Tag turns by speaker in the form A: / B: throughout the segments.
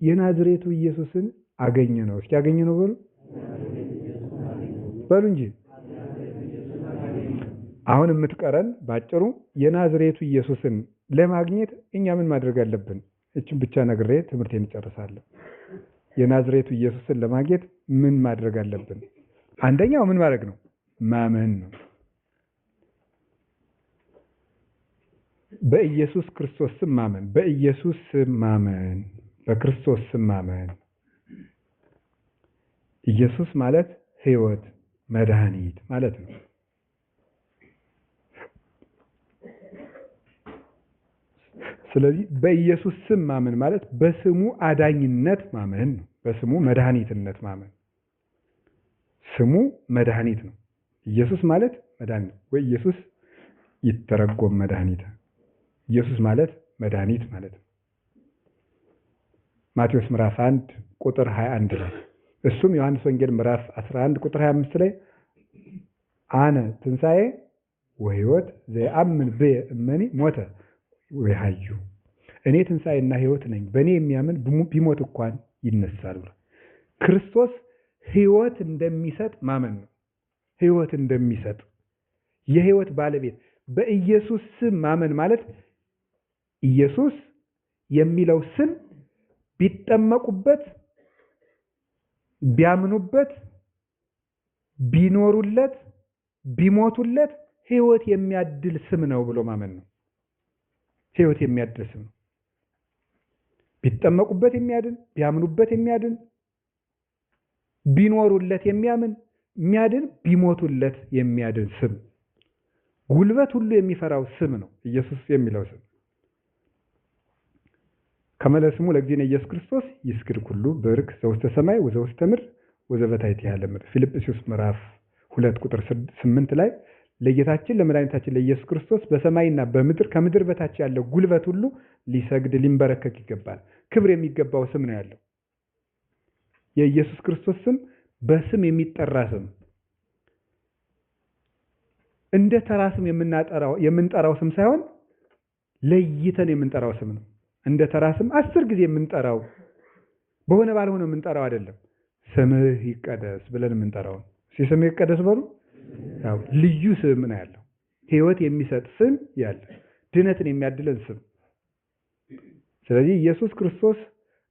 A: የናዝሬቱ ኢየሱስን አገኘ ነው። እስኪ አገኘ ነው በሉ እንጂ። አሁን የምትቀረን ባጭሩ የናዝሬቱ ኢየሱስን ለማግኘት እኛ ምን ማድረግ አለብን? እችን ብቻ ነግሬ ትምህርቴን እጨርሳለሁ። የናዝሬቱ ኢየሱስን ለማግኘት ምን ማድረግ አለብን? አንደኛው ምን ማድረግ ነው? ማመን ነው። በኢየሱስ ክርስቶስ ስም ማመን፣ በኢየሱስ ስም ማመን፣ በክርስቶስ ስም ማመን። ኢየሱስ ማለት ሕይወት መድኃኒት ማለት ነው። ስለዚህ በኢየሱስ ስም ማመን ማለት በስሙ አዳኝነት ማመን ነው። በስሙ መድኃኒትነት ማመን። ስሙ መድኃኒት ነው። ኢየሱስ ማለት መድኃኒት ወይ ኢየሱስ ይተረጎም መድኃኒት። ኢየሱስ ማለት መድኃኒት ማለት ነው። ማቴዎስ ምዕራፍ 1 ቁጥር 21 ላይ እሱም ዮሐንስ ወንጌል ምዕራፍ 11 ቁጥር 25 ላይ አነ ትንሣኤ ወሕይወት ዘየአምን ብየ እመኒ ሞተ ወይሐዩ፣ እኔ ትንሣኤና ሕይወት ነኝ፣ በእኔ የሚያምን ቢሞት እንኳን ይነሳል ብሎ ክርስቶስ ሕይወት እንደሚሰጥ ማመን ነው። ሕይወት እንደሚሰጥ የሕይወት ባለቤት በኢየሱስ ስም ማመን ማለት ኢየሱስ የሚለው ስም ቢጠመቁበት፣ ቢያምኑበት፣ ቢኖሩለት፣ ቢሞቱለት ሕይወት የሚያድል ስም ነው ብሎ ማመን ነው። ሕይወት የሚያድል ስም ነው። ቢጠመቁበት የሚያድን፣ ቢያምኑበት የሚያድን፣ ቢኖሩለት የሚያድን፣ ቢሞቱለት የሚያድን ስም፣ ጉልበት ሁሉ የሚፈራው ስም ነው ኢየሱስ የሚለው ስም። ከመለስሙ ለእግዚእነ ኢየሱስ ክርስቶስ ይስግድ ኩሉ በርክ ዘውስተ ሰማይ ወዘውስተ ምድር ወዘበታሕቲሃ ለምድር። ፊልጵስዩስ ምዕራፍ 2 ቁጥር 8 ላይ ለጌታችን ለመድኃኒታችን ለኢየሱስ ክርስቶስ በሰማይና በምድር ከምድር በታች ያለው ጉልበት ሁሉ ሊሰግድ ሊንበረከክ ይገባል። ክብር የሚገባው ስም ነው ያለው። የኢየሱስ ክርስቶስ ስም በስም የሚጠራ ስም፣ እንደ ተራ ስም የምንጠራው ስም ሳይሆን ለይተን የምንጠራው ስም ነው። እንደ ተራ ስም 10 ጊዜ የምንጠራው በሆነ ባልሆነ የምንጠራው አይደለም። ስምህ ይቀደስ ብለን የምንጠራው ስምህ ይቀደስ በሉ። ያው ልዩ ስም ነው ያለው። ሕይወት የሚሰጥ ስም ያለ፣ ድነትን የሚያድለን ስም። ስለዚህ ኢየሱስ ክርስቶስ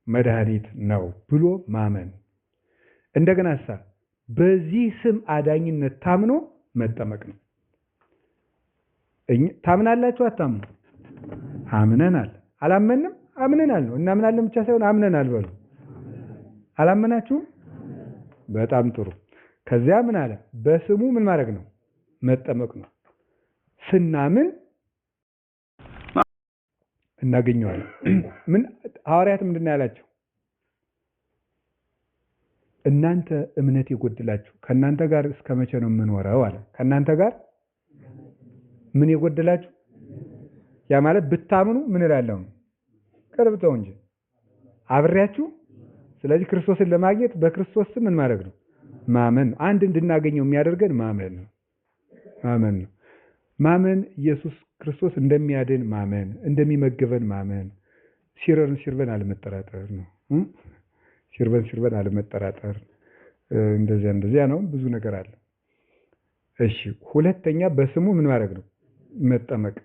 A: መድኃኒት ነው ብሎ ማመን። እንደገና በዚህ ስም አዳኝነት ታምኖ መጠመቅ ነው። ታምናላችሁ? አታምኑ? አምነናል። አላመንም? አምነናል ነው። እናምናለን ብቻ ሳይሆን አምነናል በሉ። አላመናችሁም? በጣም ጥሩ። ከዚያ ምን አለ? በስሙ ምን ማድረግ ነው? መጠመቅ ነው። ስናምን እናገኘዋለን። ምን ሐዋርያት ምንድን ነው ያላቸው? እናንተ እምነት የጎደላችሁ ከእናንተ ጋር እስከ መቼ ነው የምኖረው አለ። ከእናንተ ጋር ምን የጎደላችሁ? ያ ማለት ብታምኑ ምን እላለሁ? ቀርብተው እንጂ አብሬያችሁ። ስለዚህ ክርስቶስን ለማግኘት በክርስቶስ ስም ምን ማድረግ ነው? ማመን ነው። አንድ እንድናገኘው የሚያደርገን ማመን ነው። ማመን ነው። ማመን ኢየሱስ ክርስቶስ እንደሚያድን ማመን፣ እንደሚመግበን ማመን፣ ሲርበን አለመጠራጠር ነው። ሲርበን አለመጠራጠር፣ እንደዚያ ነው። ብዙ ነገር አለ። እሺ፣ ሁለተኛ በስሙ ምን ማድረግ ነው? መጠመቅ።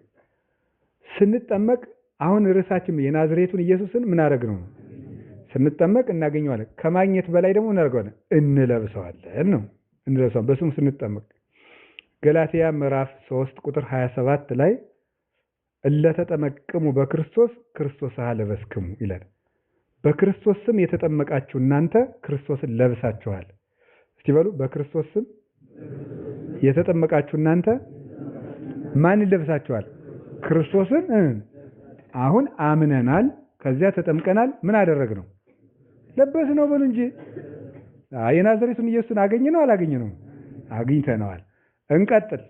A: ስንጠመቅ አሁን ርዕሳችን የናዝሬቱን ኢየሱስን ምን አደረግ ነው? ስንጠመቅ እናገኘዋለን። ከማግኘት በላይ ደግሞ እናደርገዋለን፣ እንለብሰዋለን ነው። እንለብሰዋለን በስሙ ስንጠመቅ። ገላትያ ምዕራፍ 3 ቁጥር 27 ላይ እለተጠመቅሙ በክርስቶስ ክርስቶስ ለበስክሙ ይላል። በክርስቶስ ስም የተጠመቃችሁ እናንተ ክርስቶስን ለብሳችኋል። እስቲ በሉ፣ በክርስቶስ ስም የተጠመቃችሁ እናንተ ማንን ለብሳችኋል? ክርስቶስን። አሁን አምነናል፣ ከዚያ ተጠምቀናል። ምን አደረግ ነው? ለበስ ነው በሉ እንጂ። የናዝሬቱን ኢየሱስን አገኘ ነው አላገኘ ነው? አግኝተነዋል። እንቀጥል።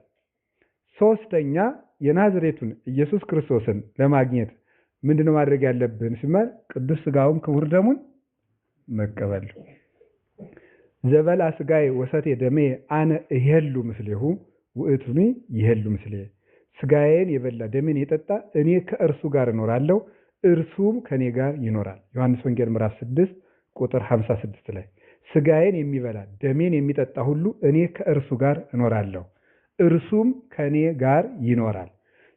A: ሶስተኛ የናዝሬቱን ኢየሱስ ክርስቶስን ለማግኘት ምንድነው ማድረግ ያለብን ሲባል ቅዱስ ሥጋውን ክቡር ደሙን መቀበል። ዘበላ ሥጋዬ ወሰቴ ደሜ አነ እሄሉ ምስሌሁ ውእቱኒ ይሄሉ ምስሌ። ሥጋዬን የበላ ደሜን የጠጣ እኔ ከእርሱ ጋር እኖራለሁ እርሱም ከኔ ጋር ይኖራል። ዮሐንስ ወንጌል ምዕራፍ 6 ቁጥር 56 ላይ ሥጋዬን የሚበላ ደሜን የሚጠጣ ሁሉ እኔ ከእርሱ ጋር እኖራለሁ እርሱም ከኔ ጋር ይኖራል።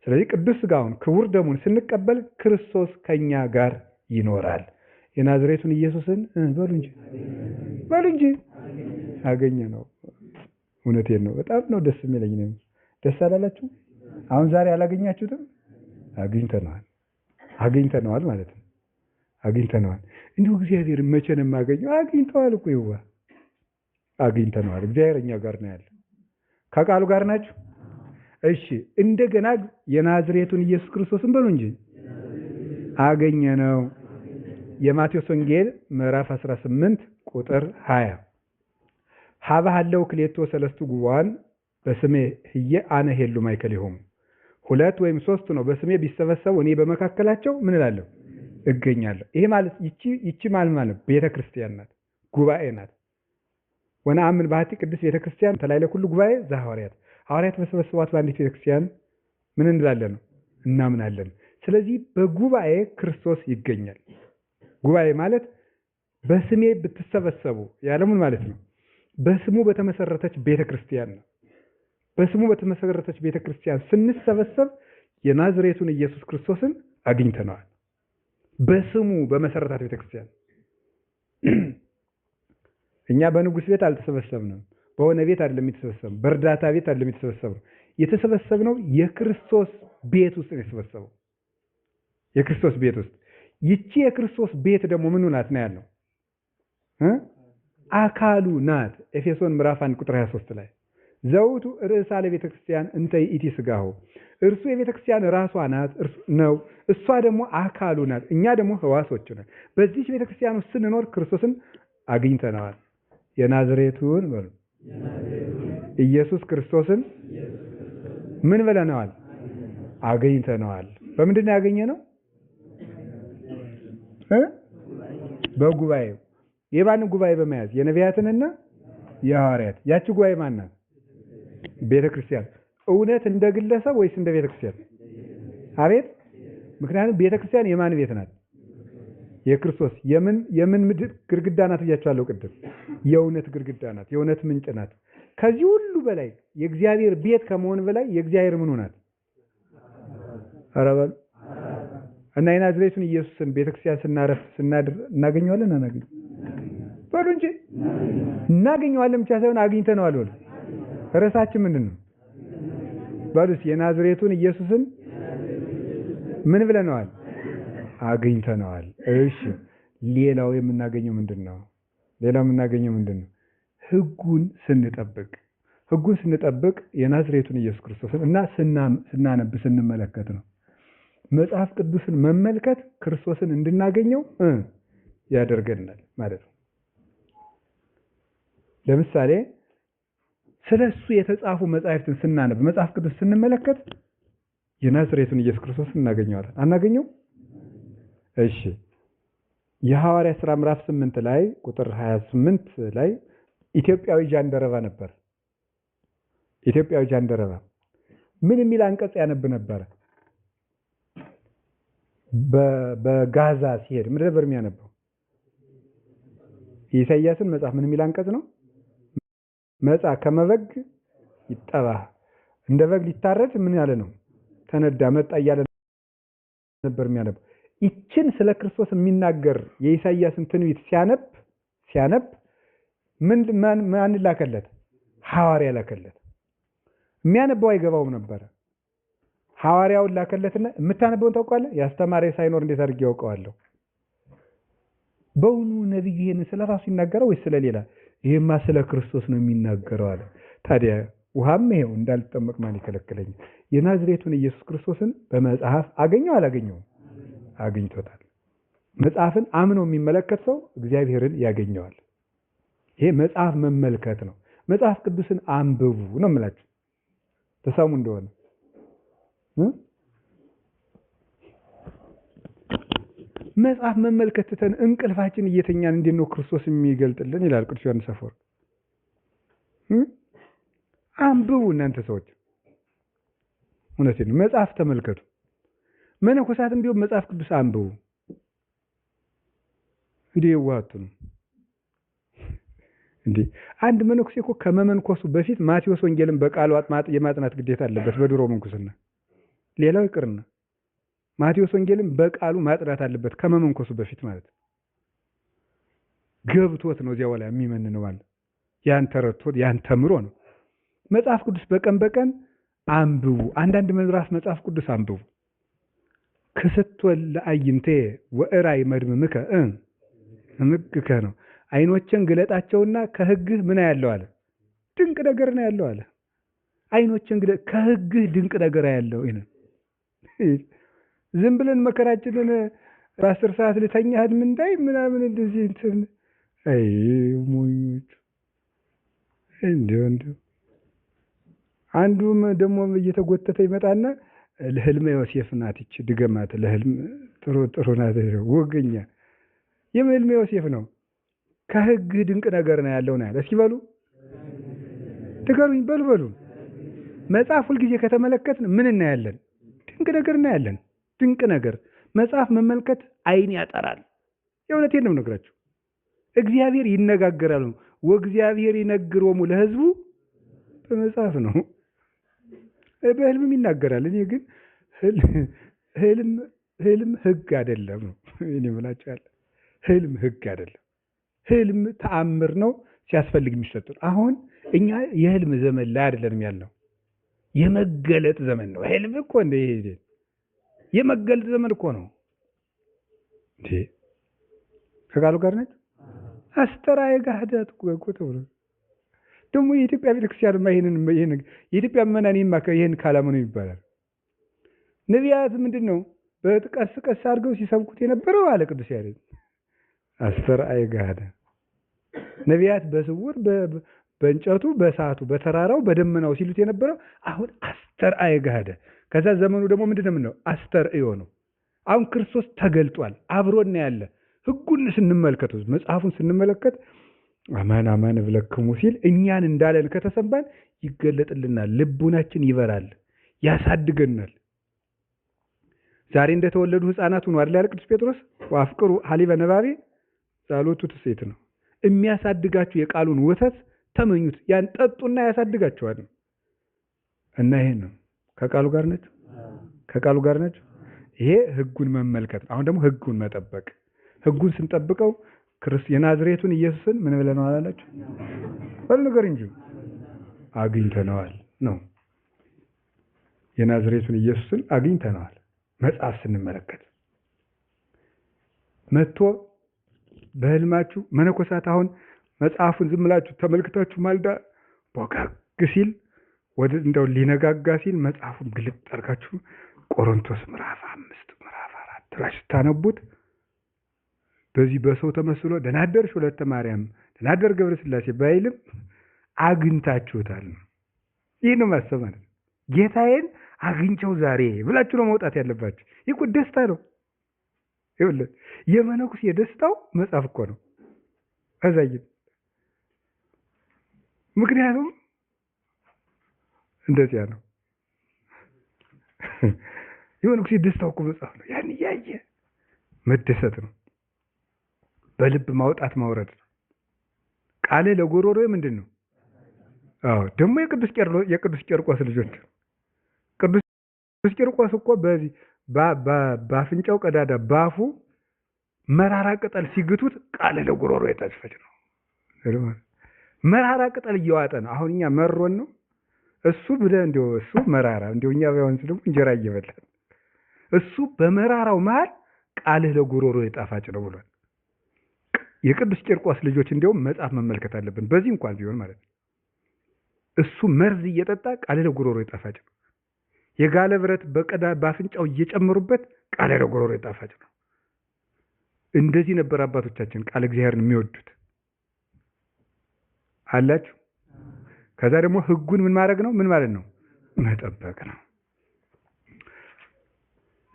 A: ስለዚህ ቅዱስ ሥጋውን ክቡር ደሙን ስንቀበል ክርስቶስ ከኛ ጋር ይኖራል። የናዝሬቱን ኢየሱስን በሉ እንጂ አገኘ ነው። እውነቴን ነው። በጣም ነው ደስ የሚለኝ ነው። ደስ አላላችሁ? አሁን ዛሬ አላገኛችሁትም? አግኝተነዋል ማለት ነው። አግኝተነዋል። እንዲሁ እግዚአብሔር መቼ ነው የማገኘው? አግኝተዋል እኮ ይዋ አግኝተነዋል። እግዚአብሔር እኛ ጋር ነው ያለ። ከቃሉ ጋር ናችሁ? እሺ እንደገና የናዝሬቱን ኢየሱስ ክርስቶስን በሉ እንጂ አገኘ ነው። የማቴዎስ ወንጌል ምዕራፍ 18 ቁጥር 20 ሀበሃለው ክሌቶ ሰለስቱ ጉባኤን በስሜ ህየ አነ ሄሉ ማእከሌሆሙ። ሁለት ወይም ሶስት ነው በስሜ ቢሰበሰቡ እኔ በመካከላቸው ምን እላለሁ? እገኛለሁ። ይሄ ማለት ይቺ ማለት ቤተክርስቲያን ናት፣ ጉባኤ ናት። ወነአምን በሀቲ ቅድስት ቤተክርስቲያን ተላዕለ ኩሉ ጉባኤ ዘሐዋርያት። ሐዋርያት በሰበሰቧት በአንዲት ቤተክርስቲያን ምን እንላለን? እናምናለን። ስለዚህ በጉባኤ ክርስቶስ ይገኛል። ጉባኤ ማለት በስሜ ብትሰበሰቡ ያለምን ማለት ነው። በስሙ በተመሰረተች ቤተክርስቲያን ነው። በስሙ በተመሰረተች ቤተክርስቲያን ስንሰበሰብ የናዝሬቱን ኢየሱስ ክርስቶስን አግኝተነዋል። በስሙ በመሰረታት ቤተክርስቲያን እኛ በንጉስ ቤት አልተሰበሰብንም። በሆነ ቤት አይደለም የተሰበሰብነው፣ በእርዳታ ቤት አይደለም የተሰበሰብነው። የተሰበሰብነው የክርስቶስ ቤት ውስጥ ነው የተሰበሰበው። የክርስቶስ ቤት ውስጥ ይቺ የክርስቶስ ቤት ደግሞ ምኑ ናት ነው ያለው? አካሉ ናት። ኤፌሶን ምዕራፍ 1 ቁጥር 23 ላይ ዘውቱ ርዕሳ ለቤተክርስቲያን እንተ ይእቲ ሥጋሁ፣ እርሱ የቤተክርስቲያን ራሷ ናት ነው። እሷ ደግሞ አካሉ ናት። እኛ ደግሞ ሕዋሶቹ ነን። በዚህ ቤተክርስቲያን ውስጥ ስንኖር ክርስቶስን አግኝተነዋል። የናዝሬቱን በሉ ኢየሱስ ክርስቶስን ምን ብለነዋል? አግኝተነዋል። በምንድን ነው ያገኘነው? በጉባኤው። የማንን ጉባኤ በመያዝ? የነቢያትንና የሐዋርያት። ያቺ ጉባኤ ማን ናት? ቤተክርስቲያን። እውነት እንደ ግለሰብ ወይስ እንደ ቤተክርስቲያን? አቤት። ምክንያቱም ቤተክርስቲያን የማን ቤት ናት? የክርስቶስ። የምን ግድግዳ ናት ብያቸዋለሁ ቅድም? የእውነት ግድግዳ ናት። የእውነት ምንጭ ናት። ከዚህ ሁሉ በላይ የእግዚአብሔር ቤት ከመሆን በላይ የእግዚአብሔር ምኑ ናት? ኧረ በሉ እና የናዝሬቱን ኢየሱስን ቤተክርስቲያን ስናረፍ ስናድር እናገኘዋለን አናገኘው? በሉ እንጂ እናገኘዋለን ብቻ ሳይሆን አግኝተነዋል። በሉ ርዕሳችን ምንድን ነው? በሉስ የናዝሬቱን ኢየሱስን ምን ብለነዋል? አግኝተነዋል። እሺ ሌላው የምናገኘው ምንድን ነው? ሕጉን ስንጠብቅ የናዝሬቱን ኢየሱስ ክርስቶስን እና ስናነብ ስንመለከት ነው። መጽሐፍ ቅዱስን መመልከት ክርስቶስን እንድናገኘው ያደርገናል ማለት ነው። ለምሳሌ ስለሱ የተጻፉ መጻሕፍትን ስናነብ መጽሐፍ ቅዱስ ስንመለከት የናዝሬቱን ኢየሱስ ክርስቶስን እናገኘዋለን። አናገኘው? እሺ የሐዋርያት ሥራ ምዕራፍ 8 ላይ ቁጥር 28 ላይ ኢትዮጵያዊ ጃንደረባ ነበር። ኢትዮጵያዊ ጃንደረባ ምን የሚል አንቀጽ ያነብ ነበር? በጋዛ ሲሄድ ምን ነበር የሚያነበው? ኢሳይያስን መጽሐፍ ምን የሚል አንቀጽ ነው? መጻ ከመበግ ይጠባ፣ እንደ በግ ሊታረድ ምን ያለ ነው? ተነዳ መጣ እያለ ነበር የሚያነበው። ይችን ስለ ክርስቶስ የሚናገር የኢሳይያስን ትንቢት ሲያነብ ማን ላከለት? ሐዋርያ ላከለት። የሚያነበው አይገባውም ነበረ። ሐዋርያውን ላከለትና የምታነበውን ታውቃለህ? ያስተማረ ሳይኖር እንዴት አድርጌ ያውቀዋለሁ? በውኑ ነብዩ ይሄን ስለራሱ ይናገረው ወይስ ስለሌላ? ይሄማ ስለ ክርስቶስ ነው የሚናገረው አለ። ታዲያ ውሃም ይሄው እንዳልጠመቅ ማን ይከለክለኝ? የናዝሬቱን ኢየሱስ ክርስቶስን በመጽሐፍ አገኘው አላገኘውም? አግኝቶታል። መጽሐፍን አምኖ የሚመለከት ሰው እግዚአብሔርን ያገኘዋል። ይሄ መጽሐፍ መመልከት ነው። መጽሐፍ ቅዱስን አንብቡ ነው የምላችሁ። ተሰሙ እንደሆነ መጽሐፍ መመልከት ትተን እንቅልፋችን እየተኛን እንዴት ነው ክርስቶስ የሚገልጥልን ይላል ቅዱስ ዮሐንስ አፈወርቅ። አንብቡ እናንተ ሰዎች፣ እውነቴን ነው። መጽሐፍ ተመልከቱ። መነኮሳትም ቢሆን መጽሐፍ ቅዱስ አንብቡ። እንዴ የዋሃቱ ነው እንዴ! አንድ መነኩሴ እኮ ከመመንኮሱ በፊት ማቴዎስ ወንጌልን በቃሉ የማጥናት ግዴታ አለበት በድሮ መንኩስና። ሌላው ይቅርና ማቴዎስ ወንጌልን በቃሉ ማጥናት አለበት ከመመንኮሱ በፊት ማለት ነው። ገብቶት ነው እዚያ በኋላ የሚመንነው ማለት ያን ተረድቶት ያን ተምሮ ነው። መጽሐፍ ቅዱስ በቀን በቀን አንብቡ። አንዳንድ ምዕራፍ መጽሐፍ ቅዱስ አንብቡ። ክስቶ ለአይንቴ ወእራይ መድምምከ ምክከ ነው። አይኖችን ግለጣቸውና ከሕግህ ምን ያለው አለ? ድንቅ ነገር ነው ያለው አለ። አይኖችን ግለጥ ከሕግህ ድንቅ ነገር ያለው ይሄ። ዝም ብለን መከራችንን በ10 ሰዓት ልተኛ ህድም እንዳይ ምናምን እንደዚህ እንትን አይ ሞኞች እንደው አንዱም ደግሞ እየተጎተተ ይመጣና ለህልመ ዮሴፍ ናት ይች ድገማት ለህልም ጥሩ ናት ወገኛ የህልመ ዮሴፍ ነው። ከሕግ ድንቅ ነገር ነው ያለው ነው። እስኪ በሉ ትገሩኝ በሉ መጽሐፍ ሁልጊዜ ከተመለከትን ምን እናያለን? ድንቅ ነገር እናያለን። ድንቅ ነገር መጽሐፍ መመልከት አይን ያጠራል። የእውነቴን ነው የምነግራችሁ። እግዚአብሔር ይነጋገራል ነው። ወእግዚአብሔር ይነግሮሙ ለሕዝቡ በመጽሐፍ ነው። በህልምም ይናገራል። እኔ ግን ህልም ሕግ አይደለም ነው እኔ የምላችሁ ያለ ህልም ሕግ አይደለም። ህልም ተአምር ነው ሲያስፈልግ የሚሰጥ። አሁን እኛ የህልም ዘመን ላይ አይደለንም ያለው፣ የመገለጥ ዘመን ነው። ህልም እኮ እንደ ይሄ የመገለጥ ዘመን እኮ ነው እንዴ! ከቃሉ ጋር ነች። አስተራየ ጋህዳት እኮ ተብሎ ደግሞ የኢትዮጵያ ቤተክርስቲያን ይሄን የኢትዮጵያ ምዕመናን ይሄን ካላመኑ ይባላል። ነቢያት ምንድን ነው በቀስ ቀስ አድርገው ሲሰብኩት የነበረው አለ ቅዱስ ያሬድ። አስተራየ ጋህዳት ነቢያት በስውር በእንጨቱ በእሳቱ በተራራው በደመናው ሲሉት የነበረው አሁን አስተርአየ ጋህዳት። ከዛ ዘመኑ ደግሞ ምንድነው ነው አስተርእዮ ነው። አሁን ክርስቶስ ተገልጧል፣ አብሮና ያለ። ሕጉን ስንመለከት መጽሐፉን ስንመለከት አማን አማን እብለክሙ ሲል እኛን እንዳለን ከተሰማን ይገለጥልናል፣ ልቡናችን ይበራል፣ ያሳድገናል። ዛሬ እንደተወለዱ ሕፃናት ሆኖ አይደል ያለ ቅዱስ ጴጥሮስ ወአፍቅሩ ሀሊበ ነባቤ ጸሎቱ ትሴት ነው። የሚያሳድጋችሁ የቃሉን ወተት ተመኙት፣ ያን ጠጡና ያሳድጋችኋል። እና ይሄ ነው ከቃሉ ጋር ነች፣ ከቃሉ ጋር ነች። ይሄ ሕጉን መመልከት። አሁን ደግሞ ሕጉን መጠበቅ። ሕጉን ስንጠብቀው የናዝሬቱን ኢየሱስን ምን ብለነዋል አላችሁ? በሉ ነገር እንጂ አግኝተነዋል ነው። የናዝሬቱን ኢየሱስን አግኝተነዋል። መጽሐፍ ስንመለከት መጥቶ በህልማችሁ መነኮሳት አሁን መጽሐፉን ዝም ብላችሁ ተመልክታችሁ ማልዳ ቦጋግ ሲል ወደ እንደው ሊነጋጋ ሲል መጽሐፉን ግልጥ አድርጋችሁ ቆሮንቶስ ምዕራፍ 5 ምዕራፍ 4 ላይ ስታነቡት በዚህ በሰው ተመስሎ ደናደርሽ ወለተ ማርያም ደናደር ገብረ ሥላሴ ባይልም አግኝታችሁታል። ይህ ነው ማሰብ ማለት። ጌታዬን አግኝቸው ዛሬ ብላችሁ ነው መውጣት ያለባችሁ። ይህ እኮ ደስታ ነው። ይኸውልህ የመነኩሴ የደስታው መጽሐፍ እኮ ነው። አዛይም ምክንያቱም እንደዚያ ነው። የመነኩሴ ደስታው እኮ መጽሐፍ ነው። ያን እያየ መደሰት ነው። በልብ ማውጣት ማውረድ ነው። ቃል ለጎሮሮ ምንድን ነው? አዎ ደግሞ የቅዱስ ቂርቆስ ልጆች ቅዱስ ቂርቆስ እኮ በዚህ በአፍንጫው ቀዳዳ ባፉ መራራ ቅጠል ሲግቱት ቃል ለጎሮሮ የታስፈጭ ነው። መራራ ቅጠል እየዋጠ ነው። አሁን እኛ መሮን ነው እሱ ብለህ እንደው እሱ መራራ እንደው እኛ ባይሆንስ ደግሞ እንጀራ እየበላን እሱ በመራራው መሃል ቃልህ ለጎሮሮ የጣፋጭ ነው ብሏል። የቅዱስ ቂርቆስ ልጆች እንደውም መጽሐፍ መመልከት አለብን። በዚህ እንኳን ቢሆን ማለት ነው። እሱ መርዝ እየጠጣ ቃልህ ለጎሮሮ የጣፋጭ ነው። የጋለ ብረት በአፍንጫው እየጨመሩበት ቃልህ ለጎሮሮ የጣፋጭ ነው። እንደዚህ ነበር አባቶቻችን ቃል እግዚአብሔርን የሚወዱት አላችሁ። ከዛ ደግሞ ሕጉን ምን ማድረግ ነው? ምን ማለት ነው? መጠበቅ ነው።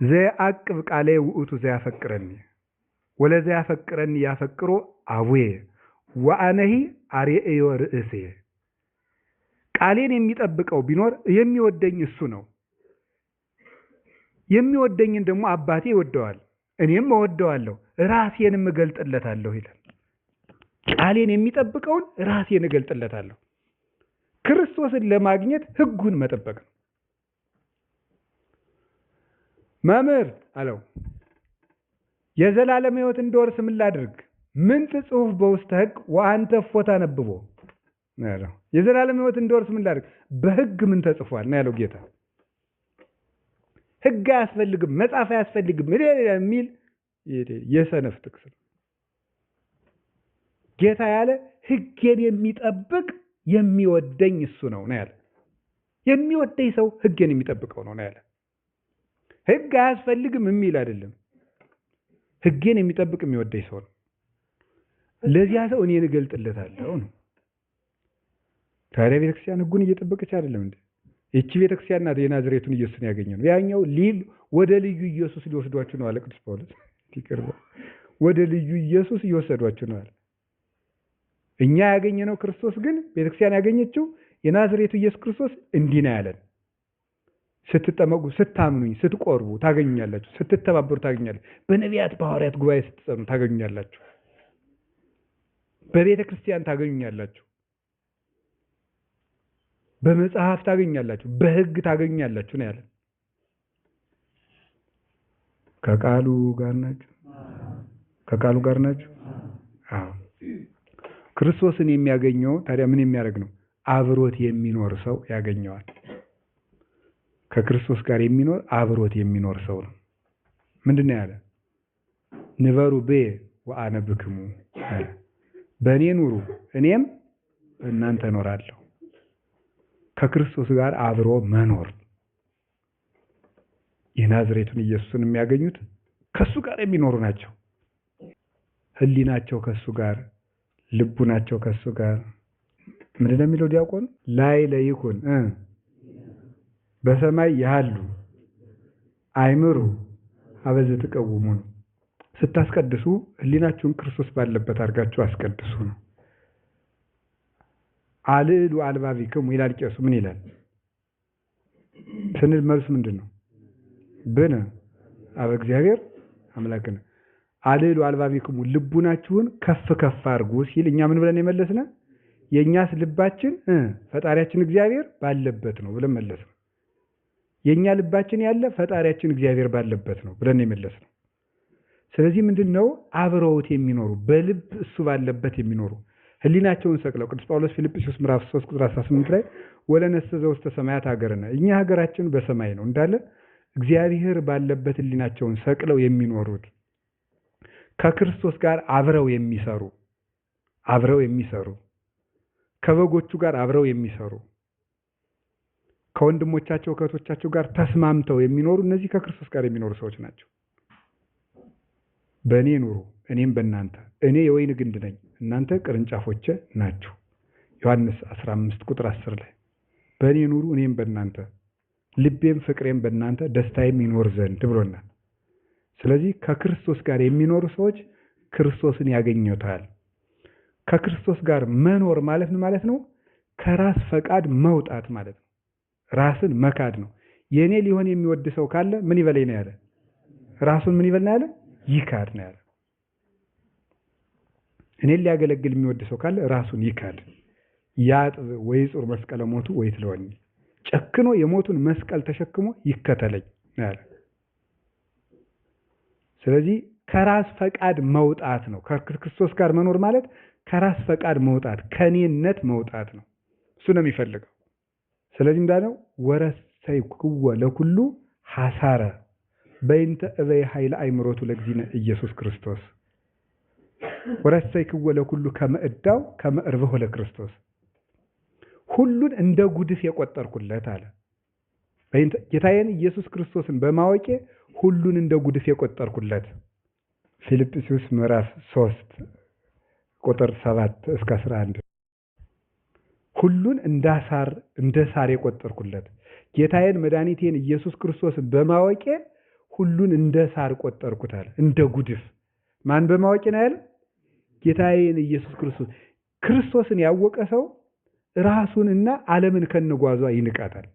A: ዘያዕቅብ ቃሌ ውእቱ ዘያፈቅረኒ ወለዘያፈቅረኒ ያፈቅሮ አቡየ ወአነሂ አርአዮ ርእሴ። ቃሌን የሚጠብቀው ቢኖር የሚወደኝ እሱ ነው። የሚወደኝን ደግሞ አባቴ ይወደዋል፣ እኔም እወደዋለሁ፣ ራሴንም እገልጥለታለሁ ይላል። ቃሌን የሚጠብቀውን ራሴን እገልጥለታለሁ። ክርስቶስን ለማግኘት ሕጉን መጠበቅ ነው። መምህር አለው የዘላለም ሕይወት እንድወርስ ምን ላድርግ? ምን ትጽሑፍ በውስተ ሕግ ወአንተ እፎ ታነብቦ? የዘላለም ሕይወት እንድወርስ ምን ላድርግ? በሕግ ምን ተጽፏል ነው ያለው ጌታ። ሕግ አያስፈልግም፣ መጽሐፍ አያስፈልግም የሚል የሰነፍ ጥቅስ ነው። ጌታ ያለ ሕጌን የሚጠብቅ የሚወደኝ እሱ ነው ያለ። የሚወደኝ ሰው ሕጌን የሚጠብቀው ነው ያለ። ሕግ አያስፈልግም የሚል አይደለም። ሕጌን የሚጠብቅ የሚወደኝ ሰው ነው። ለዚያ ሰው እኔን እገልጥለታለሁ ነው። ታዲያ ቤተክርስቲያን ሕጉን እየጠበቀች አይደለም እንዴ? ይቺ ቤተክርስቲያን ናት የናዝሬቱን ኢየሱስን ያገኘ ነው። ያኛው ወደ ልዩ ኢየሱስ ሊወስዷችሁ ነው አለ ቅዱስ ጳውሎስ። ወደ ልዩ ኢየሱስ እየወሰዷችሁ ነው አለ። እኛ ያገኘነው ክርስቶስ ግን ቤተክርስቲያን ያገኘችው የናዝሬቱ ኢየሱስ ክርስቶስ እንዲህ ነው ያለን። ስትጠመቁ፣ ስታምኑኝ፣ ስትቆርቡ ታገኙኛላችሁ። ስትተባበሩ ታገኙኛላችሁ። በነቢያት በሐዋርያት ጉባኤ ስትጸኑ ታገኙኛላችሁ። በቤተ ክርስቲያን ታገኙኛላችሁ። በመጽሐፍ ታገኙኛላችሁ። በሕግ ታገኙኛላችሁ ነው ያለን። ከቃሉ ጋር ናችሁ? ከቃሉ ጋር ናችሁ? አዎ። ክርስቶስን የሚያገኘው ታዲያ ምን የሚያደርግ ነው? አብሮት የሚኖር ሰው ያገኘዋል። ከክርስቶስ ጋር የሚኖር አብሮት የሚኖር ሰው ነው። ምንድን ነው ያለ? ንበሩ በየ ወአነ ብክሙ፣ በእኔ ኑሩ እኔም እናንተ እኖራለሁ። ከክርስቶስ ጋር አብሮ መኖር። የናዝሬቱን ኢየሱስን የሚያገኙት ከሱ ጋር የሚኖሩ ናቸው። ህሊናቸው ከሱ ጋር፣ ልቡናቸው ከሱ ጋር። ምንድን ነው የሚለው ዲያቆን? ላይ ለይኩን በሰማይ ያሉ አይምሩ አበዘ ተቀውሙ ነው። ስታስቀድሱ ህሊናችሁን ክርስቶስ ባለበት አድርጋችሁ አስቀድሱ ነው። አልዕሉ አልባቢክሙ ይላል ቄሱ። ምን ይላል ስንል መልሱ ምንድን ነው? ብነ አበ እግዚአብሔር አምላክነ አልዕሉ አልባቢክሙ፣ ልቡናችሁን ከፍ ከፍ አድርጉ ሲል እኛ ምን ብለን የመለስነ? የእኛስ ልባችን ፈጣሪያችን እግዚአብሔር ባለበት ነው ብለን መለስነ። የእኛ ልባችን ያለ ፈጣሪያችን እግዚአብሔር ባለበት ነው ብለን የመለስነው። ስለዚህ ምንድን ነው? አብረውት የሚኖሩ በልብ እሱ ባለበት የሚኖሩ ህሊናቸውን ሰቅለው ቅዱስ ጳውሎስ ፊልጵስዩስ ምዕራፍ 3 ቁጥር 18 ላይ ወለነሰ ዘውስተ ሰማያት ሀገርነ፣ እኛ ሀገራችን በሰማይ ነው እንዳለ እግዚአብሔር ባለበት ህሊናቸውን ሰቅለው የሚኖሩት ከክርስቶስ ጋር አብረው የሚሰሩ ከበጎቹ ጋር አብረው የሚሰሩ ከወንድሞቻቸው ከእህቶቻቸው ጋር ተስማምተው የሚኖሩ እነዚህ ከክርስቶስ ጋር የሚኖሩ ሰዎች ናቸው። በእኔ ኑሩ እኔም በእናንተ፣ እኔ የወይን ግንድ ነኝ እናንተ ቅርንጫፎቼ ናችሁ። ዮሐንስ 15 ቁጥር 10 ላይ በእኔ ኑሩ እኔም በእናንተ፣ ልቤም ፍቅሬም በእናንተ ደስታዬም ይኖር ዘንድ ብሎናል። ስለዚህ ከክርስቶስ ጋር የሚኖሩ ሰዎች ክርስቶስን ያገኙታል። ከክርስቶስ ጋር መኖር ማለት ምን ማለት ነው? ከራስ ፈቃድ መውጣት ማለት ነው። ራስን መካድ ነው። የኔ ሊሆን የሚወድ ሰው ካለ ምን ይበለኝ ነው ያለ? ራሱን ምን ይበል ነው ያለ? ይካድ ነው ያለ። እኔን ሊያገለግል የሚወድ ሰው ካለ ራሱን ይካድ። ያጥብ ወይ ጹር መስቀለ ሞቱ ወይ ትለወኝ፣ ጨክኖ የሞቱን መስቀል ተሸክሞ ይከተለኝ ነው ያለ። ስለዚህ ከራስ ፈቃድ መውጣት ነው። ከክርስቶስ ጋር መኖር ማለት ከራስ ፈቃድ መውጣት፣ ከኔነት መውጣት ነው። እሱ ነው የሚፈልገው። ስለዚህ እንዳለው ወረሰይኩወ ለኩሉ ሐሳረ በእንተ እበይ ኃይለ አእምሮቱ ለእግዚእነ ኢየሱስ ክርስቶስ ወረሰይኩወ ለኩሉ ከመ እዳው ከመ እርብሖ ለክርስቶስ፣ ሁሉን እንደ ጉድፍ የቆጠርኩለት አለ። ጌታዬን ኢየሱስ ክርስቶስን በማወቄ ሁሉን እንደ ጉድፍ የቆጠርኩለት። ፊልጵስዩስ ምዕራፍ 3 ቁጥር 7 እስከ 11 ሁሉን እንደ ሳር የቆጠርኩለት ጌታዬን መድኃኒቴን ኢየሱስ ክርስቶስን በማወቄ ሁሉን እንደ ሳር ቆጠርኩታል። እንደ ጉድፍ ማን በማወቄ ነው ያለ? ጌታዬን ኢየሱስ ክርስቶስን ያወቀ ሰው ራሱንና ዓለምን ከነጓዟ ይንቃታል።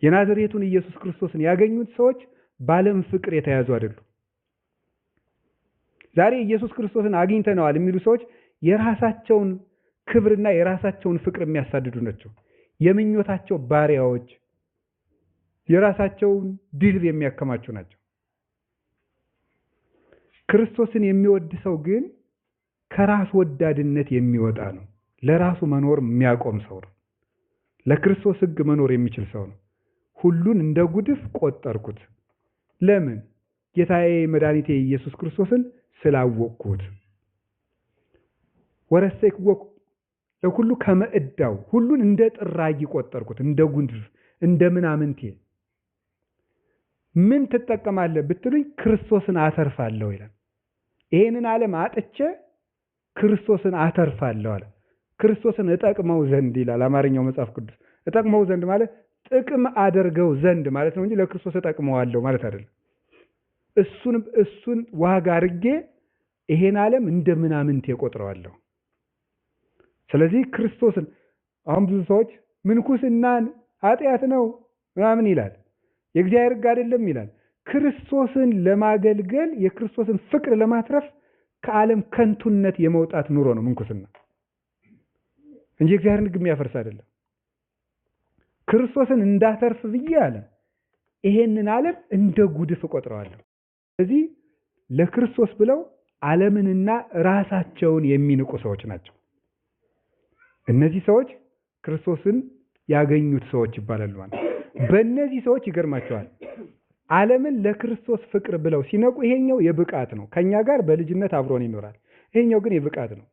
A: የናዝሬቱን ኢየሱስ ክርስቶስን ያገኙት ሰዎች በዓለም ፍቅር የተያዙ አይደሉም። ዛሬ ኢየሱስ ክርስቶስን አግኝተነዋል የሚሉ ሰዎች የራሳቸውን ክብርና የራሳቸውን ፍቅር የሚያሳድዱ ናቸው። የምኞታቸው ባሪያዎች፣ የራሳቸውን ድል የሚያከማቹ ናቸው። ክርስቶስን የሚወድ ሰው ግን ከራስ ወዳድነት የሚወጣ ነው። ለራሱ መኖር የሚያቆም ሰው ነው። ለክርስቶስ ሕግ መኖር የሚችል ሰው ነው። ሁሉን እንደ ጉድፍ ቆጠርኩት። ለምን? ጌታዬ መድኃኒቴ ኢየሱስ ክርስቶስን ስላወቅኩት። ወረሰይክዎ ለሁሉ ከመ ዕዳው ሁሉን እንደ ጥራጊ ቆጠርኩት። እንደ ጉድፍ እንደ ምናምንቴ። ምን ትጠቀማለህ ብትሉኝ ክርስቶስን አተርፋለሁ ይላል። ይሄንን ዓለም አጥቼ ክርስቶስን አተርፋለሁ አለ። ክርስቶስን እጠቅመው ዘንድ ይላል አማርኛው መጽሐፍ ቅዱስ። እጠቅመው ዘንድ ማለት ጥቅም አደርገው ዘንድ ማለት ነው እንጂ ለክርስቶስ እጠቅመዋለሁ ማለት አይደለም። እሱን ዋጋ አድርጌ ይሄን ዓለም እንደ ምናምንቴ እቆጥረዋለሁ። ስለዚህ ክርስቶስን አሁን ብዙ ሰዎች ምንኩስናን ኃጢአት ነው ምናምን ይላል፣ የእግዚአብሔር ሕግ አይደለም ይላል። ክርስቶስን ለማገልገል የክርስቶስን ፍቅር ለማትረፍ ከዓለም ከንቱነት የመውጣት ኑሮ ነው ምንኩስና እንጂ እግዚአብሔርን ሕግ የሚያፈርስ አይደለም። ክርስቶስን እንዳተርፍ ብዬ አለ ይሄንን ዓለም እንደ ጉድፍ እቆጥረዋለሁ። ስለዚህ ለክርስቶስ ብለው ዓለምንና ራሳቸውን የሚንቁ ሰዎች ናቸው። እነዚህ ሰዎች ክርስቶስን ያገኙት ሰዎች ይባላሉ ማለት። በእነዚህ ሰዎች ይገርማቸዋል። ዓለምን ለክርስቶስ ፍቅር ብለው ሲነቁ ይሄኛው የብቃት ነው፣ ከኛ ጋር በልጅነት አብሮን ይኖራል። ይሄኛው ግን የብቃት ነው።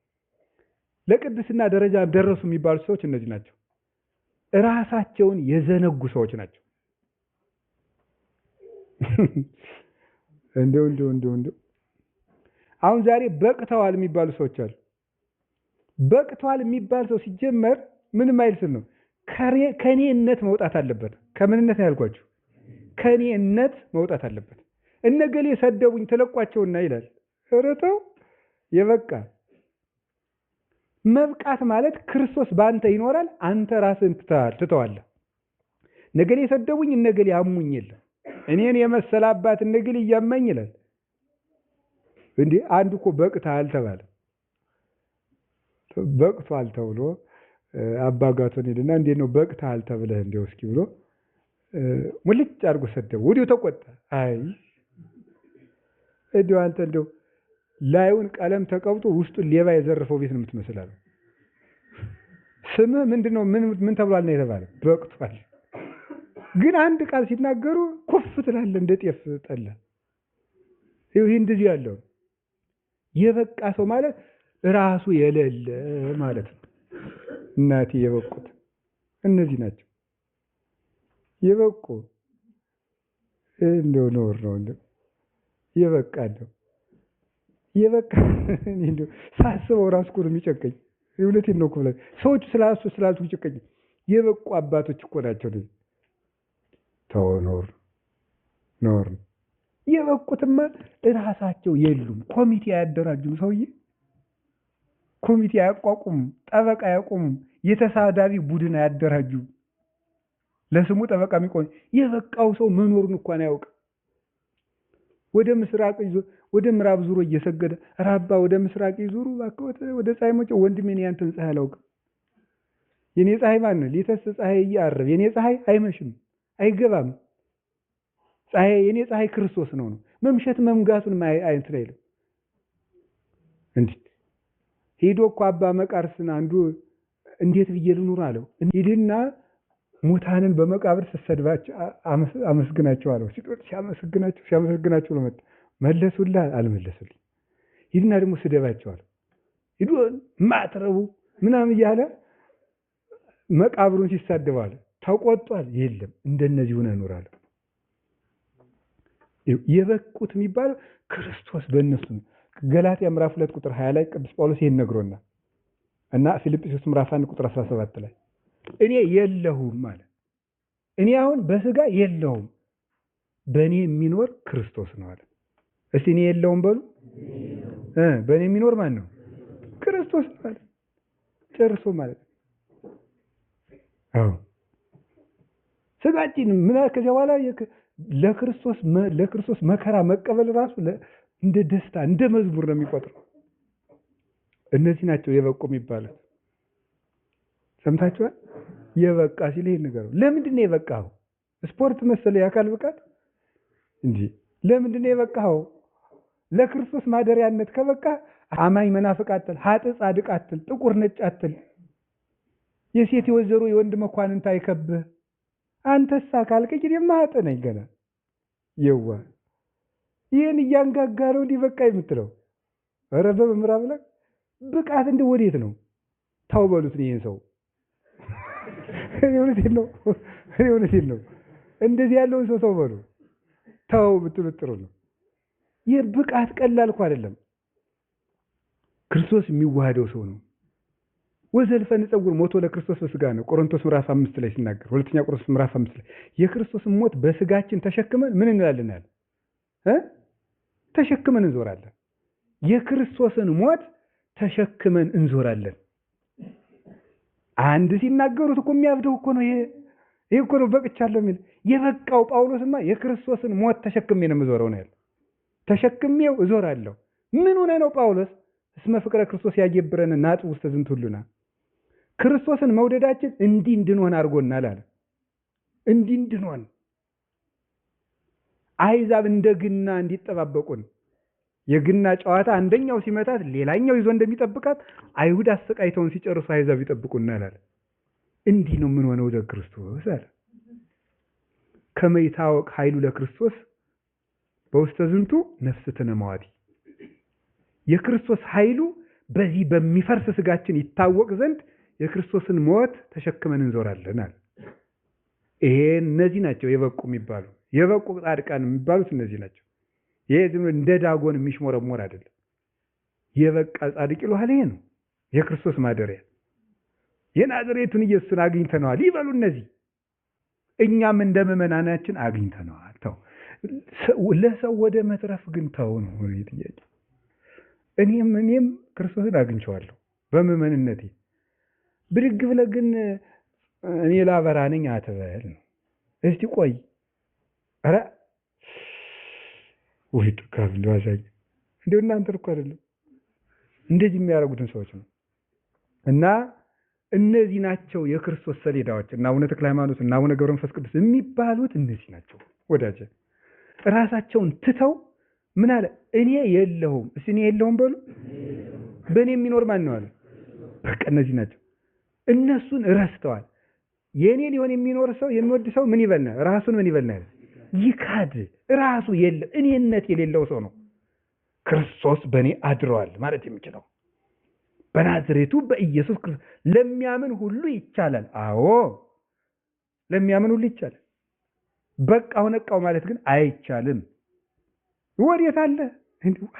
A: ለቅድስና ደረጃ ደረሱ የሚባሉ ሰዎች እነዚህ ናቸው። ራሳቸውን የዘነጉ ሰዎች ናቸው። እንደው አሁን ዛሬ በቅተዋል የሚባሉ ሰዎች አሉ። በቅተዋል የሚባል ሰው ሲጀመር ምንም አይልስም ነው። ከኔነት መውጣት አለበት። ከምንነት ነው ያልኳችሁ? ከኔነት መውጣት አለበት። እነገሌ ሰደቡኝ ተለቋቸውና ይላል። ኧረ ተው፣ የበቃ መብቃት ማለት ክርስቶስ በአንተ ይኖራል፣ አንተ ራስህን ትተዋለህ። ነገሌ ሰደቡኝ፣ እነገሌ አሙኝ የለም እኔን የመሰለ አባት እነገሌ እያመኝ ይላል። እንዴ አንድ እኮ በቅተሃል ተባለ። በቅቷል ተብሎ አባጋቶን ሄድና እንዴት ነው በቅተሃል ተብለህ እንደው እስኪ ብሎ ሙልጭ አድርጎ ሰደቡ። ወዲያው ተቆጣ። አይ እንደው አንተ እንደው ላዩን ቀለም ተቀብጦ ውስጡን ሌባ የዘረፈው ቤት ነው የምትመስላል። ስምህ ምንድነው? ምን ተብሏል ነው የተባለ? በቅቷል። ግን አንድ ቃል ሲናገሩ ኩፍ ትላለህ እንደ ጤፍ ጠላ። ይሄ እንደዚህ ያለው የበቃ ሰው ማለት ራሱ የሌለ ማለት ነው። እናቴ የበቁት እነዚህ ናቸው። የበቁ እንደው ኖር ነው እንደው የበቃ እንደው የበቃ እንደው ሳስበው ራሱ እኮ ነው የሚጨቀኝ። እውነቴን ነው እኮ ብለህ ሰዎቹ ስላሱ ይጨቀኝ። የበቁ አባቶች እኮ ናቸው። ተው ኖር የበቁትማ እራሳቸው የሉም። ኮሚቴ አያደራጁም። ሰውዬ ኮሚቴ አያቋቁሙም። ጠበቃ አያቆሙም። የተሳዳቢ ቡድን አያደራጁም። ለስሙ ጠበቃ የሚቆም የበቃው ሰው መኖሩን እንኳን አያውቅ። ወደ ምስራቅ ወደ ምዕራብ ዙሮ እየሰገደ ራባ ወደ ምስራቅ ይዙሩ ባከወተ ወደ ፀሐይ መውጫ ወንድሜን ያንተን ፀሐይ አላውቅም። የኔ ፀሐይ ማን ነው? ሊተስ ፀሐይ እያረብ የኔ ፀሐይ አይመሽም አይገባም። ፀሐይ የኔ ፀሐይ ክርስቶስ ነው። መምሸት መምጋቱን አይነት ላይ ነው። እንዴ ሄዶ እኮ አባ መቃርስን አንዱ እንዴት ብዬ ልኑር አለው። ሂድና ሙታንን በመቃብር ስትሰድባቸው አመስግናቸው አለው። ሲያመሰግናቸው ነው መጣ። መለሱልህ? አልመለሱልኝ። ሂድና ደግሞ ስደባቸው አለው። ሂዶ ማትረቡ ምናምን እያለ መቃብሩን ሲሳደባል ተቆጧል። የለም እንደነዚህ ሆነ ኑራል። የበቁት የሚባለው ክርስቶስ በእነሱ ነው። ገላትያ ምዕራፍ 2 ቁጥር 20 ላይ ቅዱስ ጳውሎስ ይሄን ነግሮናል እና ፊልጵስዩስ ምዕራፍ 1 ቁጥር 17 ላይ እኔ የለሁም ማለት እኔ አሁን በስጋ የለሁም በእኔ የሚኖር ክርስቶስ ነው አለ። እስቲ እኔ የለሁም በሉ። በእኔ የሚኖር ማን ነው? ክርስቶስ ማለት ጨርሶ ማለት አዎ ስጋችን ምን ከዚያ በኋላ ለክርስቶስ መከራ መቀበል ራሱ እንደ ደስታ እንደ መዝሙር ነው የሚቆጥረው። እነዚህ ናቸው የበቁ የሚባሉት። ሰምታችኋል? የበቃ ሲል ይሄን ነገር ለምንድን ነው የበቃው? ስፖርት መሰለ የአካል ብቃት እንጂ ለምንድን ነው የበቃው? ለክርስቶስ ማደሪያነት ከበቃ አማኝ መናፍቅ አትል፣ ኃጥእ ጻድቅ አትል፣ ጥቁር ነጭ አትል፣ የሴት የወይዘሮ የወንድ መኳንንት አይከብህ። አንተሳ ካልከኝ እኔማ ኃጥእ ነኝ ገና የዋ ይህን እያንጋጋ ነው እንዲህ በቃ የምትለው። ኧረ በምዕራብ ላይ ብቃት እንደ ወዴት ነው? ታው በሉት ይሄን ሰው እውነቴን ነው። እንደዚህ ያለውን ሰው በሉ ታው ብትሉት ጥሩ ነው። ይህ ብቃት ቀላል እኮ አይደለም። ክርስቶስ የሚዋሃደው ሰው ነው። ወዘልፈ ንጸውር ሞቶ ለክርስቶስ በስጋ ነው። ቆሮንቶስ ምዕራፍ 5 ላይ ሲናገር፣ ሁለተኛ ቆሮንቶስ ምዕራፍ 5 ላይ የክርስቶስን ሞት በስጋችን ተሸክመን ምን እንላለን? ተሸክመን እንዞራለን። የክርስቶስን ሞት ተሸክመን እንዞራለን። አንድ ሲናገሩት እኮ የሚያብደው እኮ ነው። ይሄ እኮ ነው በቅቻለሁ የሚል የበቃው ጳውሎስማ የክርስቶስን ሞት ተሸክሜ ነው የምዞረው ነው ያለው። ተሸክሜው እዞራለሁ። ምን ሆነ ነው ጳውሎስ? እስመ ፍቅረ ክርስቶስ ያገብረን ናጥብ ውስተ ዝንቱ ሁሉና ክርስቶስን መውደዳችን እንዲህ እንድንሆን አድርጎናል አለ። እንዲህ እንድንሆን አሕዛብ እንደ ግና እንዲጠባበቁን የግና ጨዋታ አንደኛው ሲመታት ሌላኛው ይዞ እንደሚጠብቃት አይሁድ አሰቃይተውን ሲጨርሱ አሕዛብ ይጠብቁናል አለ። እንዲህ ነው ምን ሆነው ለክርስቶስ አለ። ከመ ይታወቅ ኃይሉ ለክርስቶስ በውስተ ዝንቱ ነፍስትነ መዋቲ የክርስቶስ ኃይሉ በዚህ በሚፈርስ ስጋችን ይታወቅ ዘንድ የክርስቶስን ሞት ተሸክመን እንዞራለን አለ። ይሄ እነዚህ ናቸው የበቁ የሚባሉ የበቁ ጻድቃን የሚባሉት እነዚህ ናቸው። ይሄ ዝም እንደ ዳጎን የሚሽሞረሞር አይደለም። የበቃ ጻድቅ ይሉሃል። ይሄ ነው የክርስቶስ ማደሪያ። የናዝሬቱን ኢየሱስን አግኝተነዋል ይበሉ እነዚህ። እኛም እንደ ምዕመናናችን አግኝተነዋል። ተው ለሰው ወደ መትረፍ ግን ተው ነው ጥያቄ። እኔም ክርስቶስን አግኝቼዋለሁ በምዕመንነቴ። ብድግ ብለህ ግን እኔ ላበራ ነኝ አትበል ነው። እስቲ ቆይ ኧረ ወይ ጥቃብ ለዋዛኝ እንደው እናንተ እኮ አይደለም እንደዚህ የሚያደርጉትን ሰዎች ነው። እና እነዚህ ናቸው የክርስቶስ ሰሌዳዎች እና አቡነ ተክለ ሃይማኖት እና አቡነ ገብረ መንፈስ ቅዱስ የሚባሉት እነዚህ ናቸው። ወዳጄ ራሳቸውን ትተው ምን አለ? እኔ የለሁም። እስቲ እኔ የለሁም በሉ። በእኔ የሚኖር ማን ነው አለ? በቃ እነዚህ ናቸው። እነሱን ረስተዋል። የእኔ ሊሆን የሚኖር ሰው የሚወድ ሰው ምን ይበልናል? ራሱን ምን ይበልናል? ይካድ። ራሱ የለም እኔነት የሌለው ሰው ነው ክርስቶስ በእኔ አድረዋል ማለት የሚችለው። በናዝሬቱ በኢየሱስ ክርስቶስ ለሚያምን ሁሉ ይቻላል። አዎ ለሚያምን ሁሉ ይቻላል። በቃው ነቃው ማለት ግን አይቻልም። ወዴት አለ?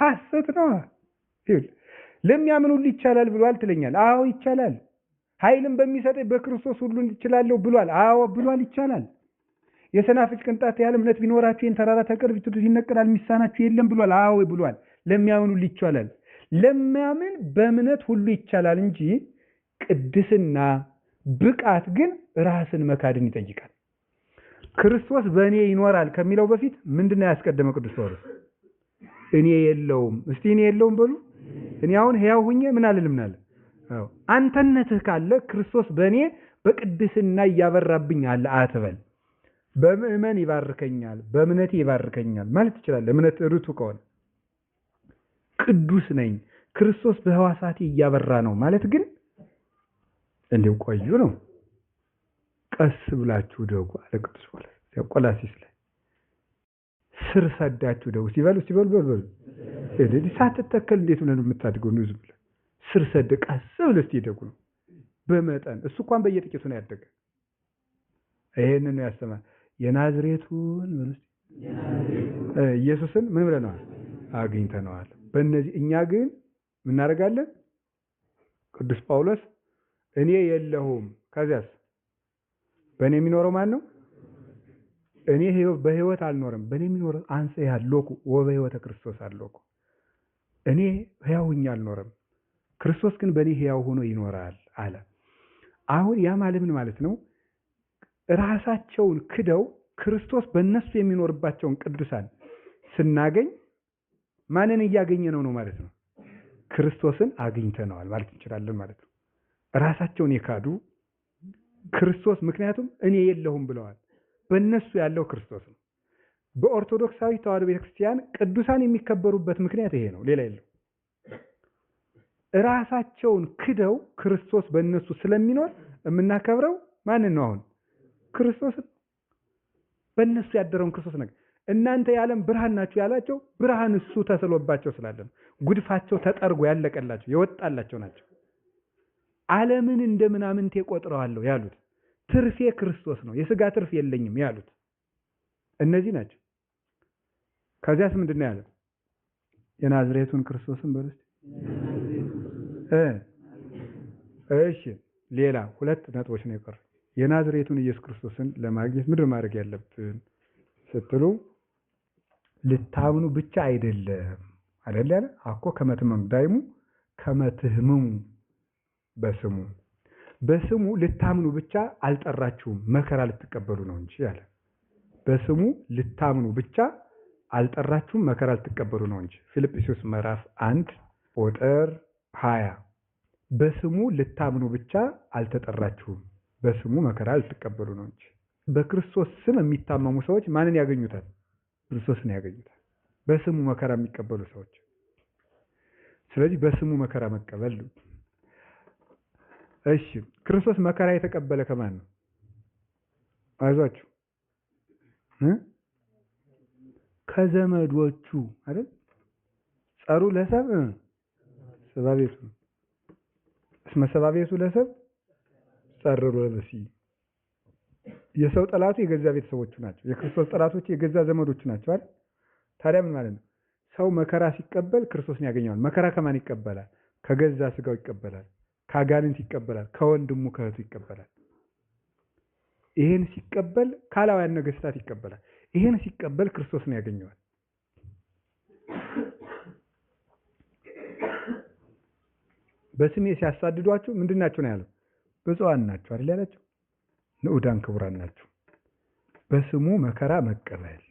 A: ሐሰት ነው። ለሚያምን ሁሉ ይቻላል ብሏል ትለኛል። አዎ ይቻላል። ኃይልን በሚሰጠኝ በክርስቶስ ሁሉ እንችላለሁ ብሏል። አዎ ብሏል፣ ይቻላል። የሰናፍጭ ቅንጣት ያህል እምነት ቢኖራችሁ ይህን ተራራ ተቀርብ ብትሉት ይነቀላል፣ የሚሳናችሁ የለም ብሏል። አዎ ብሏል። ለሚያምን ሁሉ ይቻላል። ለሚያምን በእምነት ሁሉ ይቻላል እንጂ ቅድስና ብቃት ግን ራስን መካድን ይጠይቃል። ክርስቶስ በእኔ ይኖራል ከሚለው በፊት ምንድነው ያስቀደመ ቅዱስ ጳውሎስ? እኔ የለውም። እስቲ እኔ የለውም በሉ። እኔ አሁን ሕያው ሁኜ ምን አልልም አለ። አዎ አንተነትህ ካለ ክርስቶስ በእኔ በቅድስና እያበራብኝ አለ አትበል። በምእመን ይባርከኛል፣ በእምነቴ ይባርከኛል ማለት ትችላለህ። እምነት ርቱ ከሆነ ቅዱስ ነኝ፣ ክርስቶስ በሕዋሳቴ እያበራ ነው ማለት ግን እንደው ቆዩ ነው። ቀስ ብላችሁ ደጉ አለ ቅዱስ ጳውሎስ ቆላስይስ ላይ። ስር ሰዳችሁ ደጉ ሲበሉ በሉ እንዴ ሳትተከል እንዴት ብለህ ነው የምታድገው? ነው ዝም ብለህ ስር ሰድ ቀስ ብለህ እስቲ ደጉ ነው በመጠን። እሱ እንኳን በየጥቂቱ ነው ያደገ። ይሄንን ነው ያስተማር የናዝሬቱን ኢየሱስን ምን ብለነዋል? አግኝተነዋል። በእነዚህ እኛ ግን ምን እናደርጋለን? ቅዱስ ጳውሎስ እኔ የለሁም ከዚያስ በእኔ የሚኖረው ማን ነው? እኔ በሕይወት አልኖርም፣ በእኔ የሚኖረው አንሰ ያለኩ ወበሕይወተ ክርስቶስ አለኩ። እኔ ሕያው ሆኜ አልኖርም፣ ክርስቶስ ግን በእኔ ሕያው ሆኖ ይኖራል አለ። አሁን ያ ማለት ምን ማለት ነው? ራሳቸውን ክደው ክርስቶስ በእነሱ የሚኖርባቸውን ቅዱሳን ስናገኝ ማንን እያገኘ ነው ማለት ነው? ክርስቶስን አግኝተነዋል ማለት እንችላለን ማለት ነው። ራሳቸውን የካዱ ክርስቶስ፣ ምክንያቱም እኔ የለሁም ብለዋል። በእነሱ ያለው ክርስቶስ ነው። በኦርቶዶክሳዊ ተዋሕዶ ቤተክርስቲያን ቅዱሳን የሚከበሩበት ምክንያት ይሄ ነው፣ ሌላ የለው። ራሳቸውን ክደው ክርስቶስ በእነሱ ስለሚኖር የምናከብረው ማንን ነው? አሁን ክርስቶስን፣ በእነሱ ያደረውን ክርስቶስ ነገር። እናንተ የዓለም ብርሃን ናችሁ ያላቸው ብርሃን እሱ ተስሎባቸው ስላለ ነው። ጉድፋቸው ተጠርጎ ያለቀላቸው የወጣላቸው ናቸው። ዓለምን እንደ ምናምንቴ ቆጥረዋለሁ ያሉት፣ ትርፌ ክርስቶስ ነው የሥጋ ትርፍ የለኝም ያሉት እነዚህ ናቸው። ከዚያስ ምንድን ነው ያለው? የናዝሬቱን ክርስቶስን በርስቲ። እሺ ሌላ ሁለት ነጥቦች ነው የቀሩ። የናዝሬቱን ኢየሱስ ክርስቶስን ለማግኘት ምንድን ማድረግ ያለብን ስትሉ ልታምኑ ብቻ አይደለም አይደል ያለ አኮ ከመትመም ዳይሙ ከመትህምሙ በስሙ በስሙ ልታምኑ ብቻ አልጠራችሁም መከራ ልትቀበሉ ነው እንጂ አለ። በስሙ ልታምኑ ብቻ አልጠራችሁም መከራ ልትቀበሉ ነው እንጂ። ፊልጵስዩስ ምዕራፍ 1 ቁጥር 20 በስሙ ልታምኑ ብቻ አልተጠራችሁም በስሙ መከራ ልትቀበሉ ነው እንጂ። በክርስቶስ ስም የሚታመሙ ሰዎች ማንን ያገኙታል? ክርስቶስን ያገኙታል። በስሙ መከራ የሚቀበሉ ሰዎች። ስለዚህ በስሙ መከራ መቀበል። እሺ ክርስቶስ መከራ የተቀበለ ከማን ነው? አይዟችሁ ከዘመዶቹ አይደል? ጸሩ ለሰብ ሰባቤቱ እስመ ሰባቤቱ ለሰብ ጸርሩ ለብሲ። የሰው ጠላቱ የገዛ ቤተሰቦቹ ናቸው። የክርስቶስ ጠላቶች የገዛ ዘመዶቹ ናቸው አይደል? ታዲያ ምን ማለት ነው? ሰው መከራ ሲቀበል ክርስቶስን ያገኘዋል። መከራ ከማን ይቀበላል? ከገዛ ስጋው ይቀበላል፣ ከአጋንንት ይቀበላል፣ ከወንድሙ ከእህቱ ይቀበላል። ይሄን ሲቀበል ካላውያን ነገስታት ይቀበላል። ይሄን ሲቀበል ክርስቶስን ያገኘዋል። በስሜ ሲያሳድዷችሁ ምንድናችሁ ነው ያለው? ብፁዓን ናችሁ አይደል ያላችሁ? ንዑዳን ክቡራን ናችሁ። በስሙ መከራ መቀበል